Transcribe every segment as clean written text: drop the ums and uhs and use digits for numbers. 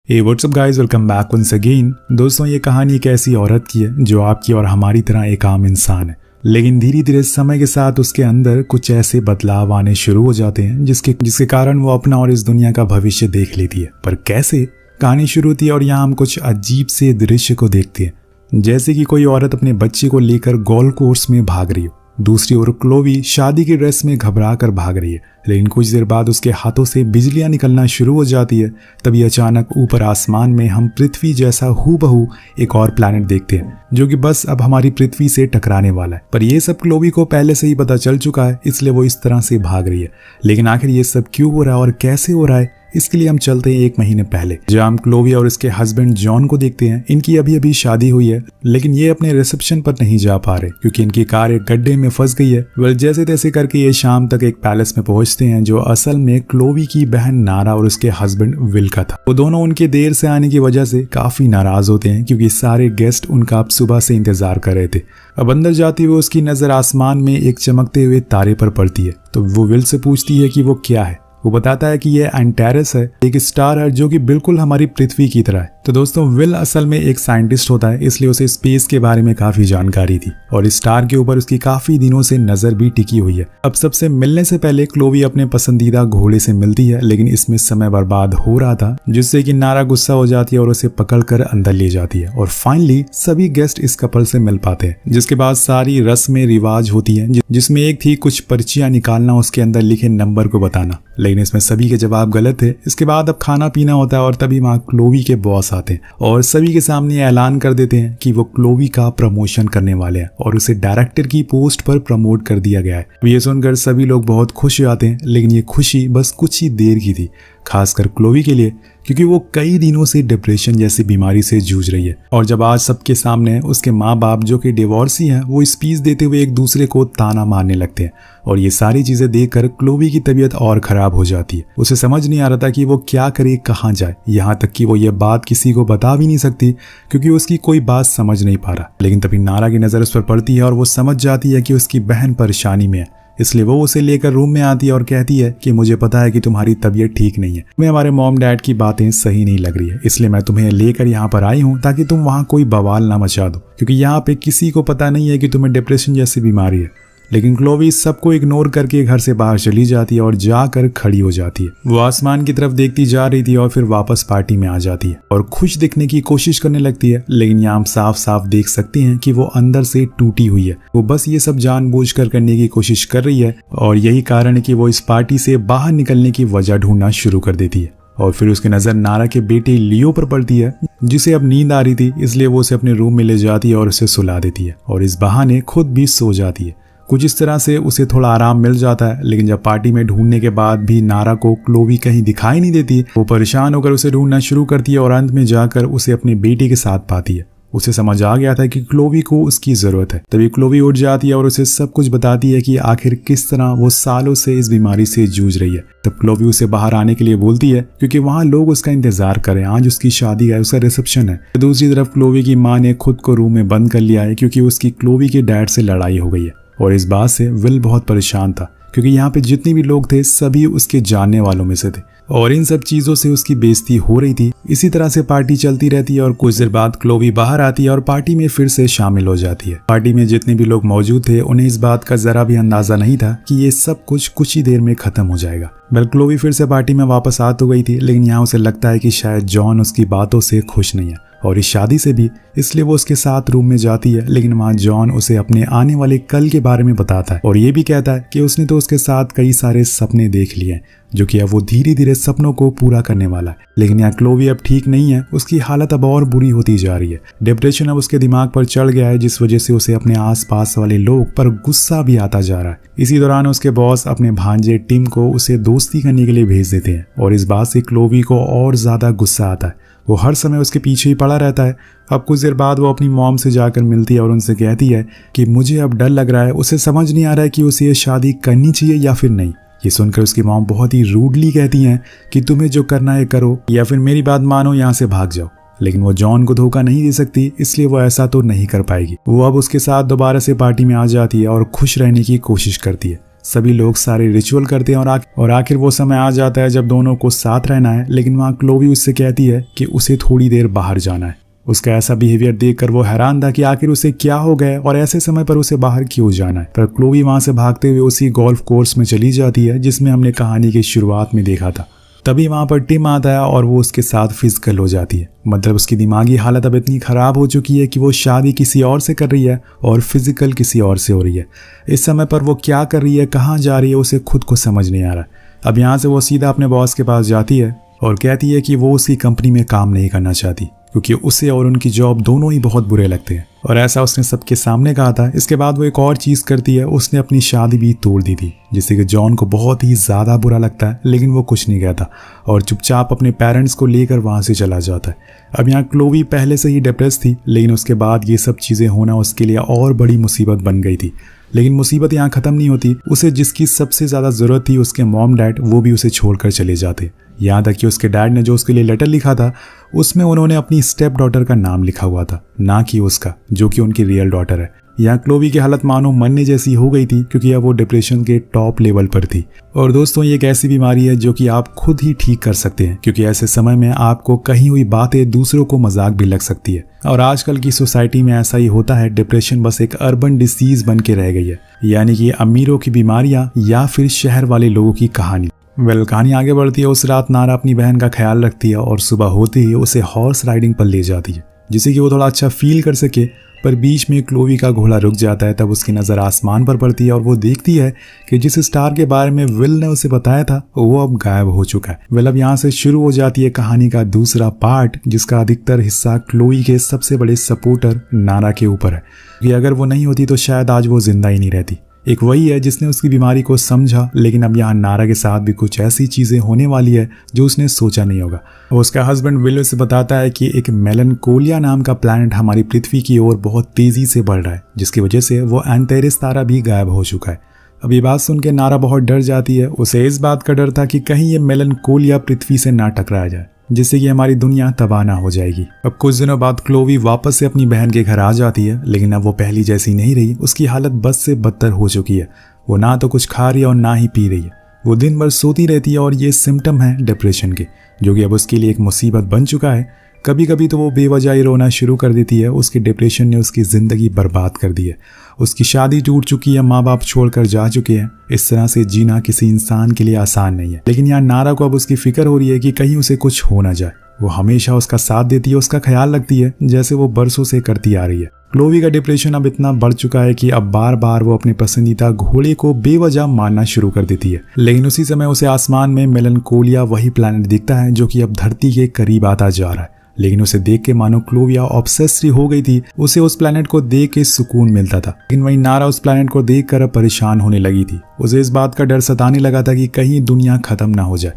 हे what's up guys, welcome back once again. दोस्तों, ये कहानी एक ऐसी औरत की है जो आपकी और हमारी तरह एक आम इंसान है, लेकिन धीरे धीरे समय के साथ उसके अंदर कुछ ऐसे बदलाव आने शुरू हो जाते हैं जिसके कारण वो अपना और इस दुनिया का भविष्य देख लेती है। पर कैसे? कहानी शुरू होती है और यहाँ हम कुछ अजीब से दृश्य को देखते हैं, जैसे कि कोई औरत अपने बच्चे को लेकर गोल्फ कोर्स में भाग रही हो। दूसरी ओर क्लोवी शादी की ड्रेस में घबरा कर भाग रही है, लेकिन कुछ देर बाद उसके हाथों से बिजलियां निकलना शुरू हो जाती है। तभी अचानक ऊपर आसमान में हम पृथ्वी जैसा हूबहू एक और प्लैनेट देखते हैं जो कि बस अब हमारी पृथ्वी से टकराने वाला है। पर यह सब क्लोवी को पहले से ही पता चल चुका है, इसलिए वो इस तरह से भाग रही है। लेकिन आखिर ये सब क्यों हो रहा है और कैसे हो रहा है, इसके लिए हम चलते हैं 1 महीने पहले, जहाँ हम क्लोवी और इसके हस्बैंड जॉन को देखते हैं। इनकी अभी अभी शादी हुई है, लेकिन ये अपने रिसेप्शन पर नहीं जा पा रहे क्योंकि इनकी कार एक गड्ढे में फंस गई है। वेल, जैसे तैसे करके ये शाम तक एक पैलेस में पहुंचते हैं जो असल में क्लोवी की बहन नारा और उसके हस्बैंड विल का था। वो दोनों उनके देर से आने की वजह से काफी नाराज होते हैं क्योंकि सारे गेस्ट उनका अब सुबह से इंतजार कर रहे थे। अब अंदर जाते हुए उसकी नजर आसमान में एक चमकते हुए तारे पर पड़ती है, तो वो विल से पूछती है कि वो क्या है। वो बताता है कि यह एंटेरस है, एक स्टार है जो कि बिल्कुल हमारी पृथ्वी की तरह है। तो दोस्तों, विल असल में एक साइंटिस्ट होता है, इसलिए उसे स्पेस के बारे में काफी जानकारी थी और इस स्टार के ऊपर उसकी काफी दिनों से नजर भी टिकी हुई है। अब सबसे मिलने से पहले क्लोवी अपने पसंदीदा घोड़े से मिलती है, लेकिन इसमें समय बर्बाद हो रहा था, जिससे कि नारा गुस्सा हो जाती है और उसे पकड़कर अंदर ले जाती है। और फाइनली सभी गेस्ट इस कपल से मिल पाते हैं, जिसके बाद सारी रस्में रिवाज होती है, जिसमें एक थी कुछ पर्चियां निकालना, उसके अंदर लिखे नंबर को बताना, लेकिन इसमें सभी के जवाब गलत थे। इसके बाद अब खाना पीना होता है और तभी वहां क्लोवी के बॉस आते हैं और सभी के सामने ऐलान कर देते हैं कि वो क्लोवी का प्रमोशन करने वाले हैं और उसे डायरेक्टर की पोस्ट पर प्रमोट कर दिया गया है। ये सुनकर सभी लोग बहुत खुश हो जाते हैं, लेकिन ये खुशी बस कुछ ही देर की थी, खासकर क्लोवी के लिए, क्योंकि वो कई दिनों से डिप्रेशन जैसी बीमारी से जूझ रही है। और जब आज सबके सामने उसके माँ बाप जो कि डिवोर्सी हैं, वो स्पीच देते हुए एक दूसरे को ताना मारने लगते हैं और ये सारी चीजें देखकर क्लोवी की तबीयत और खराब हो जाती है। उसे समझ नहीं आ रहा था कि वो क्या करे, कहाँ जाए, यहाँ तक कि वो ये बात किसी को बता भी नहीं सकती क्योंकि उसकी कोई बात समझ नहीं पा रहा। लेकिन तभी नारा की नजर उस पर पड़ती है और वो समझ जाती है कि उसकी बहन परेशानी में है, इसलिए वो उसे लेकर रूम में आती है और कहती है कि मुझे पता है कि तुम्हारी तबीयत ठीक नहीं है, तुम्हें हमारे मॉम डैड की बातें सही नहीं लग रही है, इसलिए मैं तुम्हें लेकर यहाँ पर आई हूँ ताकि तुम वहाँ कोई बवाल ना मचा दो, क्योंकि यहाँ पे किसी को पता नहीं है कि तुम्हें डिप्रेशन जैसी बीमारी है। लेकिन क्लोवी सबको इग्नोर करके घर से बाहर चली जाती है और जाकर खड़ी हो जाती है। वो आसमान की तरफ देखती जा रही थी और फिर वापस पार्टी में आ जाती है और खुश दिखने की कोशिश करने लगती है, लेकिन यहाँ हम साफ साफ देख सकते हैं कि वो अंदर से टूटी हुई है। वो बस ये सब जानबूझकर करने की कोशिश कर रही है और यही कारण है कि वो इस पार्टी से बाहर निकलने की वजह ढूंढना शुरू कर देती है। और फिर उसकी नजर नारा के बेटे लियो पर पड़ती है, जिसे अब नींद आ रही थी, इसलिए वो उसे अपने रूम में ले जाती है और उसे सुला देती है और इस बहाने खुद भी सो जाती है। कुछ इस तरह से उसे थोड़ा आराम मिल जाता है। लेकिन जब पार्टी में ढूंढने के बाद भी नारा को क्लोवी कहीं दिखाई नहीं देती, वो परेशान होकर उसे ढूंढना शुरू करती है और अंत में जाकर उसे अपने बेटे के साथ पाती है। उसे समझ आ गया था कि क्लोवी को उसकी जरूरत है। तभी क्लोवी उठ जाती है और उसे सब कुछ बताती है कि आखिर किस तरह वो सालों से इस बीमारी से जूझ रही है। तब क्लोवी उसे बाहर आने के लिए बोलती है क्योंकि वहां लोग उसका इंतजार करें, आज उसकी शादी है, उसका रिसेप्शन है। दूसरी तरफ क्लोवी की माँ ने खुद को रूम में बंद कर लिया है क्योंकि उसकी क्लोवी के डैड से लड़ाई हो गई है और इस बात से विल बहुत परेशान था क्योंकि यहाँ पे जितने भी लोग थे सभी उसके जानने वालों में से थे और इन सब चीजों से उसकी बेइज्जती हो रही थी। इसी तरह से पार्टी चलती रहती है और कुछ देर बाद क्लोवी बाहर आती है और पार्टी में फिर से शामिल हो जाती है। पार्टी में जितने भी लोग मौजूद थे उन्हें इस बात का जरा भी अंदाजा नहीं था कि ये सब कुछ ही देर में खत्म हो जाएगा। वेल, क्लोवी फिर से पार्टी में वापस आ तो गई थी, लेकिन यहाँ उसे लगता है कि शायद जॉन उसकी बातों से खुश नहीं है और इस शादी से भी, इसलिए वो उसके साथ रूम में जाती है। लेकिन वहाँ जॉन उसे अपने आने वाले कल के बारे में बताता है और ये भी कहता है कि उसने तो उसके साथ कई सारे सपने देख लिए हैं, जो कि अब वो धीरे धीरे सपनों को पूरा करने वाला है। लेकिन यहाँ क्लोवी अब ठीक नहीं है, उसकी हालत अब और बुरी होती जा रही है। डिप्रेशन अब उसके दिमाग पर चढ़ गया है, जिस वजह से उसे अपने आसपास वाले लोग पर गुस्सा भी आता जा रहा है। इसी दौरान उसके बॉस अपने भांजे टिम को उसे दोस्ती करने के लिए भेज देते हैं और इस बात से क्लोवी को और ज्यादा गुस्सा आता है। वो हर समय उसके पीछे ही पड़ा रहता है। अब कुछ देर बाद वो अपनी मॉम से जाकर मिलती है और उनसे कहती है कि मुझे अब डर लग रहा है, उसे समझ नहीं आ रहा है कि उसे ये शादी करनी चाहिए या फिर नहीं। ये सुनकर उसकी मॉम बहुत ही रूडली कहती हैं कि तुम्हें जो करना है करो या फिर मेरी बात मानो, यहाँ से भाग जाओ। लेकिन वो जॉन को धोखा नहीं दे सकती, इसलिए वो ऐसा तो नहीं कर पाएगी। वो अब उसके साथ दोबारा से पार्टी में आ जाती है और खुश रहने की कोशिश करती है। सभी लोग सारे रिचुअल करते हैं और आखिर वो समय आ जाता है जब दोनों को साथ रहना है। लेकिन वहाँ क्लोवी उससे कहती है कि उसे थोड़ी देर बाहर जाना है। उसका ऐसा बिहेवियर देखकर वो हैरान था कि आखिर उसे क्या हो गया और ऐसे समय पर उसे बाहर क्यों जाना है। पर क्लोवी वहां से भागते हुए उसी गोल्फ कोर्स में चली जाती है जिसमें हमने कहानी की शुरुआत में देखा था। तभी वहां पर टिम आता है और वो उसके साथ फिजिकल हो जाती है। मतलब उसकी दिमागी हालत अब इतनी खराब हो चुकी है कि वो शादी किसी और से कर रही है और फिजिकल किसी और से हो रही है। इस समय पर वो क्या कर रही है, कहाँ जा रही है, उसे खुद को समझ नहीं आ रहा। अब यहाँ से वो सीधा अपने बॉस के पास जाती है और कहती है कि वो उसकी कंपनी में काम नहीं करना चाहती क्योंकि उसे और उनकी जॉब दोनों ही बहुत बुरे लगते हैं। और ऐसा उसने सबके सामने कहा था। इसके बाद वो एक और चीज़ करती है, उसने अपनी शादी भी तोड़ दी थी, जिससे कि जॉन को बहुत ही ज़्यादा बुरा लगता है। लेकिन वो कुछ नहीं कहता और चुपचाप अपने पेरेंट्स को लेकर वहाँ से चला जाता है। अब यहाँ क्लोवी पहले से ही डिप्रेस थी, लेकिन उसके बाद ये सब चीज़ें होना उसके लिए और बड़ी मुसीबत बन गई थी। लेकिन मुसीबत यहाँ ख़त्म नहीं होती। उसे जिसकी सबसे ज़्यादा ज़रूरत थी, उसके मॉम डैड, वो भी उसे छोड़कर चले जाते। यहाँ तक कि उसके डैड ने जो उसके लिए लेटर लिखा था उसमें उन्होंने अपनी स्टेप डॉटर का नाम लिखा हुआ था, ना कि उसका, जो कि उनकी रियल डॉटर है। यहाँ क्लोवी की हालत मानो मरने जैसी हो गई थी क्योंकि अब वो डिप्रेशन के टॉप लेवल पर थी। और दोस्तों, ये एक ऐसी बीमारी है जो कि आप खुद ही ठीक कर सकते हैं, क्योंकि ऐसे समय में आपको कही हुई बातें दूसरों को मजाक भी लग सकती है। और आजकल की सोसाइटी में ऐसा ही होता है। डिप्रेशन बस एक अर्बन डिसीज बन के रह गई है, यानी कि अमीरों की बीमारियां या फिर शहर वाले लोगों की कहानी। कहानी आगे बढ़ती है। उस रात नारा अपनी बहन का ख्याल रखती है और सुबह होते ही उसे हॉर्स राइडिंग पर ले जाती है, जिससे कि वो थोड़ा अच्छा फील कर सके। पर बीच में क्लोवी का घोड़ा रुक जाता है। तब उसकी नज़र आसमान पर पड़ती है और वो देखती है कि जिस स्टार के बारे में विल ने उसे बताया था वो अब गायब हो चुका है। अब यहाँ से शुरू हो जाती है कहानी का दूसरा पार्ट, जिसका अधिकतर हिस्सा क्लोवी के सबसे बड़े सपोर्टर नारा के ऊपर है कि अगर वो नहीं होती तो शायद आज वो जिंदा ही नहीं रहती। एक वही है जिसने उसकी बीमारी को समझा, लेकिन अब यहाँ नारा के साथ भी कुछ ऐसी चीजें होने वाली है जो उसने सोचा नहीं होगा। उसका हस्बैंड विल उसे बताता है कि एक मेलनकोलिया नाम का प्लैनेट हमारी पृथ्वी की ओर बहुत तेजी से बढ़ रहा है, जिसकी वजह से वो एंटेरिस तारा भी गायब हो चुका है। अब ये बात सुन के नारा बहुत डर जाती है। उसे इस बात का डर था कि कहीं ये मेलनकोलिया पृथ्वी से ना टकराया जाए, जिससे कि हमारी दुनिया तबाह ना हो जाएगी। अब कुछ दिनों बाद क्लोवी वापस से अपनी बहन के घर आ जाती है, लेकिन अब वो पहली जैसी नहीं रही। उसकी हालत बद से बदतर हो चुकी है। वो ना तो कुछ खा रही है और ना ही पी रही है। वो दिन भर सोती रहती है और ये सिम्टम है डिप्रेशन के, जो कि अब उसके लिए एक मुसीबत बन चुका है। कभी कभी तो वो बेवजह ही रोना शुरू कर देती है। उसके डिप्रेशन ने उसकी ज़िंदगी बर्बाद कर दी है। उसकी शादी टूट चुकी है, माँ बाप छोड़कर जा चुके हैं। इस तरह से जीना किसी इंसान के लिए आसान नहीं है। लेकिन यहाँ नारा को अब उसकी फिक्र हो रही है कि कहीं उसे कुछ हो ना जाए। वो हमेशा उसका साथ देती है, उसका ख्याल रखती है, जैसे वो बरसों से करती आ रही है। क्लोवी का डिप्रेशन अब इतना बढ़ चुका है कि अब बार बार वो अपने पसंदीदा घोड़े को बेवजह मारना शुरू कर देती है। लेकिन उसी समय उसे आसमान में मेलनकोलिया वही प्लैनेट दिखता है जो कि अब धरती के करीब आता जा रहा है। लेकिन उसे देख के मानो क्लोविया ऑब्सेस्ड हो गई थी। उसे उस प्लैनेट को देख के सुकून मिलता था, लेकिन वहीं नारा उस प्लैनेट को देख कर परेशान होने लगी थी। उसे इस बात का डर सताने लगा था कि कहीं दुनिया खत्म ना हो जाए।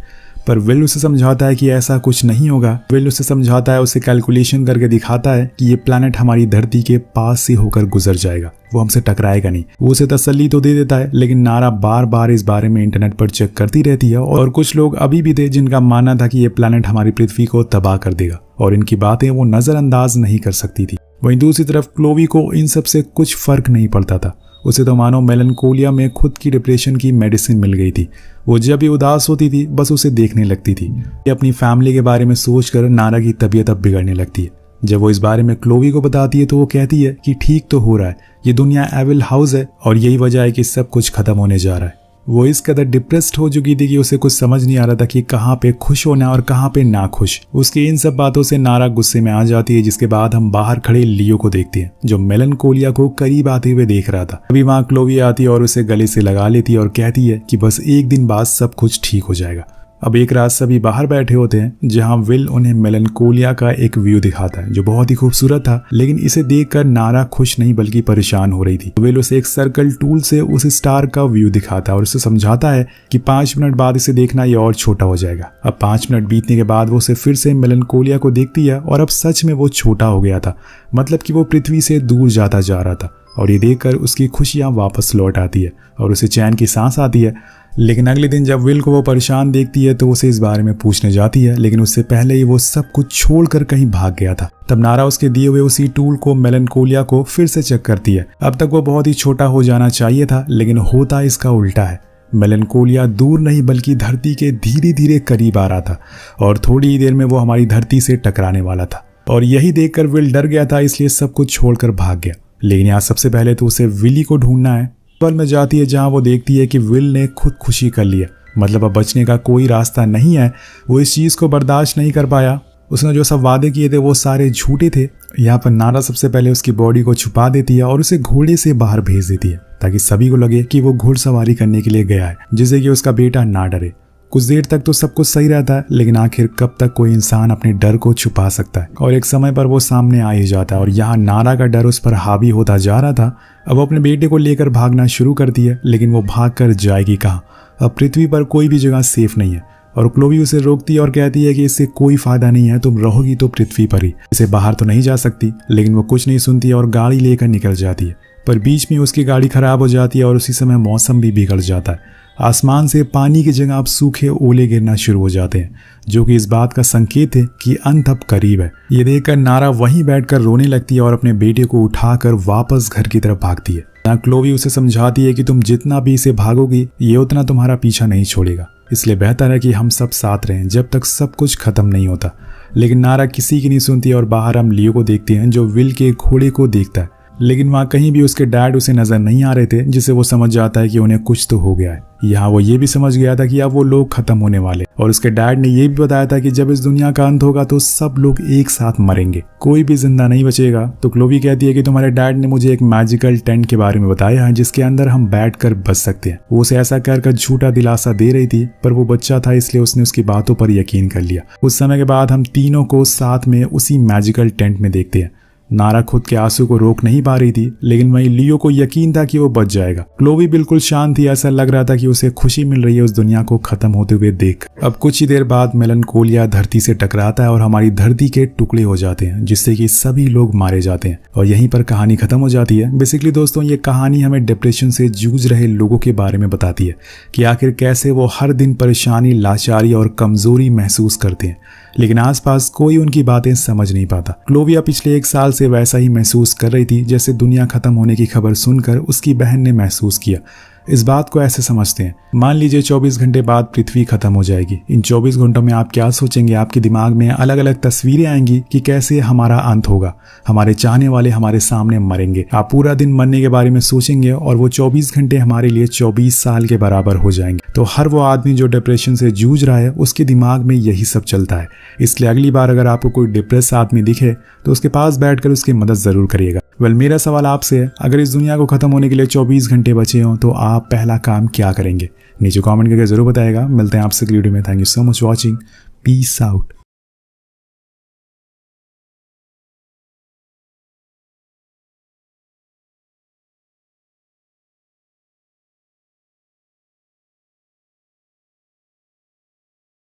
पर विल उसे समझाता है कि ऐसा कुछ नहीं होगा। विल उसे समझाता है, उसे कैलकुलेशन करके दिखाता है कि ये प्लैनेट हमारी धरती के पास से होकर गुजर जाएगा, वो हमसे टकराएगा नहीं। वो उसे तसल्ली तो दे देता है, लेकिन नारा बार बार इस बारे में इंटरनेट पर चेक करती रहती है। और कुछ लोग अभी भी थे जिनका मानना था कि ये प्लैनेट हमारी पृथ्वी को तबाह कर देगा, और इनकी बातें वो नजरअंदाज नहीं कर सकती थी। वहीं दूसरी तरफ क्लोवी को इन सब से कुछ फर्क नहीं पड़ता था। उसे तो मानो मेलनकोलिया में खुद की डिप्रेशन की मेडिसिन मिल गई थी। वो जब भी उदास होती थी बस उसे देखने लगती थी। अपनी फैमिली के बारे में सोचकर नारा की तबीयत अब बिगड़ने लगती है। जब वो इस बारे में क्लोवी को बताती है तो वो कहती है कि ठीक तो हो रहा है, ये दुनिया एविल हाउस है और यही वजह है कि सब कुछ खत्म होने जा रहा है। वो इस कदर डिप्रेस्ड हो चुकी थी कि उसे कुछ समझ नहीं आ रहा था कि कहाँ पे खुश होना और कहाँ पे ना खुश। उसकी इन सब बातों से नारा गुस्से में आ जाती है, जिसके बाद हम बाहर खड़े लियो को देखते हैं जो मेलनकोलिया को करीब आते हुए देख रहा था। अभी वहाँ क्लोवी आती है और उसे गले से लगा लेती है और कहती है कि बस एक दिन बाद सब कुछ ठीक हो जाएगा। अब एक रात सभी बाहर बैठे होते हैं, जहां विल उन्हें मेलनकोलिया का एक व्यू दिखाता है जो बहुत ही खूबसूरत था। लेकिन इसे देखकर नारा खुश नहीं बल्कि परेशान हो रही थी। विल उसे एक सर्कल टूल से उस स्टार का व्यू दिखाता है और उसे समझाता है कि 5 मिनट बाद इसे देखना ये और छोटा हो जाएगा। अब 5 मिनट बीतने के बाद वो उसे फिर से मेलनकोलिया को देखती है और अब सच में वो छोटा हो गया था। मतलब कि वो पृथ्वी से दूर जाता जा रहा था। और ये देखकर उसकी खुशियां वापस लौट आती है और उसे चैन की सांस आती है। लेकिन अगले दिन जब विल को वो परेशान देखती है तो उसे इस बारे में पूछने जाती है, लेकिन उससे पहले ही वो सब कुछ छोड़कर कहीं भाग गया था। तब नारा उसके दिए हुए उसी टूल को मेलनकोलिया को फिर से चेक करती है। अब तक वो बहुत ही छोटा हो जाना चाहिए था, लेकिन होता इसका उल्टा है। मेलनकोलिया दूर नहीं बल्कि धरती के धीरे धीरे करीब आ रहा था और थोड़ी ही देर में वो हमारी धरती से टकराने वाला था। और यही देखकर विल डर गया था, इसलिए सब कुछ छोड़कर भाग गया। लेकिन यहाँ सबसे पहले तो उसे विली को ढूंढना है। पल में जाती है जहाँ वो देखती है कि विल ने खुदकुशी कर लिया, मतलब अब बचने का कोई रास्ता नहीं है। वो इस चीज़ को बर्दाश्त नहीं कर पाया। उसने जो सब वादे किए थे वो सारे झूठे थे। यहाँ पर नारा सबसे पहले उसकी बॉडी को छुपा देती है और उसे घोड़े से बाहर भेज देती है ताकि सभी को लगे कि वो घुड़सवारी करने के लिए गया है, जिससे कि उसका बेटा ना डरे। कुछ देर तक तो सब कुछ सही रहता है, लेकिन आखिर कब तक कोई इंसान अपने डर को छुपा सकता है। और एक समय पर वो सामने आ ही जाता है और यहाँ नारा का डर उस पर हावी होता जा रहा था। अब वो अपने बेटे को लेकर भागना शुरू करती है, लेकिन वो भाग कर जाएगी कहाँ? अब पृथ्वी पर कोई भी जगह सेफ नहीं है। और क्लोवी उसे रोकती है और कहती है कि इससे कोई फायदा नहीं है, तुम रहोगी तो पृथ्वी पर ही, इसे बाहर तो नहीं जा सकती। लेकिन वो कुछ नहीं सुनती और गाड़ी लेकर निकल जाती है। पर बीच में उसकी गाड़ी खराब हो जाती है और उसी समय मौसम भी बिगड़ जाता है। आसमान से पानी की जगह अब सूखे ओले गिरना शुरू हो जाते हैं, जो कि इस बात का संकेत है कि अंत अब करीब है। ये देखकर नारा वहीं बैठकर रोने लगती है और अपने बेटे को उठाकर वापस घर की तरफ भागती है। यहाँ क्लोवी उसे समझाती है कि तुम जितना भी इसे भागोगी ये उतना तुम्हारा पीछा नहीं छोड़ेगा, इसलिए बेहतर है कि हम सब साथ रहें जब तक सब कुछ खत्म नहीं होता। लेकिन नारा किसी की नहीं सुनती और बाहर हम लियो को देखते हैं जो विल के घोड़े को देखता है। लेकिन वहाँ कहीं भी उसके डैड उसे नजर नहीं आ रहे थे, जिससे वो समझ जाता है कि उन्हें कुछ तो हो गया है। यहाँ वो ये भी समझ गया था कि अब वो लोग खत्म होने वाले, और उसके डैड ने ये भी बताया था कि जब इस दुनिया का अंत होगा तो सब लोग एक साथ मरेंगे, कोई भी जिंदा नहीं बचेगा। तो क्लोवी कहती है कि तुम्हारे डैड ने मुझे एक मैजिकल टेंट के बारे में बताया है जिसके अंदर हम बैठ कर बच सकते हैं। वो उसे ऐसा कहकर झूठा दिलासा दे रही थी, पर वो बच्चा था इसलिए उसने उसकी बातों पर यकीन कर लिया। उस समय के बाद हम तीनों को साथ में उसी मैजिकल टेंट में देखते हैं। नारा खुद के आंसू को रोक नहीं पा रही थी, लेकिन वहीं लियो को यकीन था कि वो बच जाएगा। क्लोवी बिल्कुल शांत थी, ऐसा लग रहा था कि उसे खुशी मिल रही है उस दुनिया को खत्म होते हुए देख। अब कुछ ही देर बाद मेलनकोलिया धरती से टकराता है और हमारी धरती के टुकड़े हो जाते हैं, जिससे कि सभी लोग मारे जाते हैं और यहीं पर कहानी खत्म हो जाती है। बेसिकली दोस्तों, ये कहानी हमें डिप्रेशन से जूझ रहे लोगों के बारे में बताती है कि आखिर कैसे वो हर दिन परेशानी, लाचारी और कमजोरी महसूस करते हैं, लेकिन आसपास कोई उनकी बातें समझ नहीं पाता। क्लोविया पिछले 1 साल से वैसा ही महसूस कर रही थी जैसे दुनिया खत्म होने की खबर सुनकर उसकी बहन ने महसूस किया। इस बात को ऐसे समझते हैं, मान लीजिए 24 घंटे बाद पृथ्वी खत्म हो जाएगी। इन 24 घंटों में आप क्या सोचेंगे? आपके दिमाग में अलग अलग तस्वीरें आएंगी कि कैसे हमारा अंत होगा, हमारे चाहने वाले हमारे सामने मरेंगे। आप पूरा दिन मरने के बारे में सोचेंगे और वो 24 घंटे हमारे लिए 24 साल के बराबर हो जाएंगे। तो हर वो आदमी जो डिप्रेशन से जूझ रहा है उसके दिमाग में यही सब चलता है। इसलिए अगली बार अगर आपको कोई डिप्रेस आदमी दिखे तो उसके पास बैठकर उसकी मदद जरूर करिएगा। मेरा सवाल आपसे है, अगर इस दुनिया को खत्म होने के लिए 24 घंटे बचे हों तो आप पहला काम क्या करेंगे? नीचे कमेंट करके जरूर बताएगा। मिलते हैं आपसे अगली वीडियो में। Thank you so much watching. Peace out.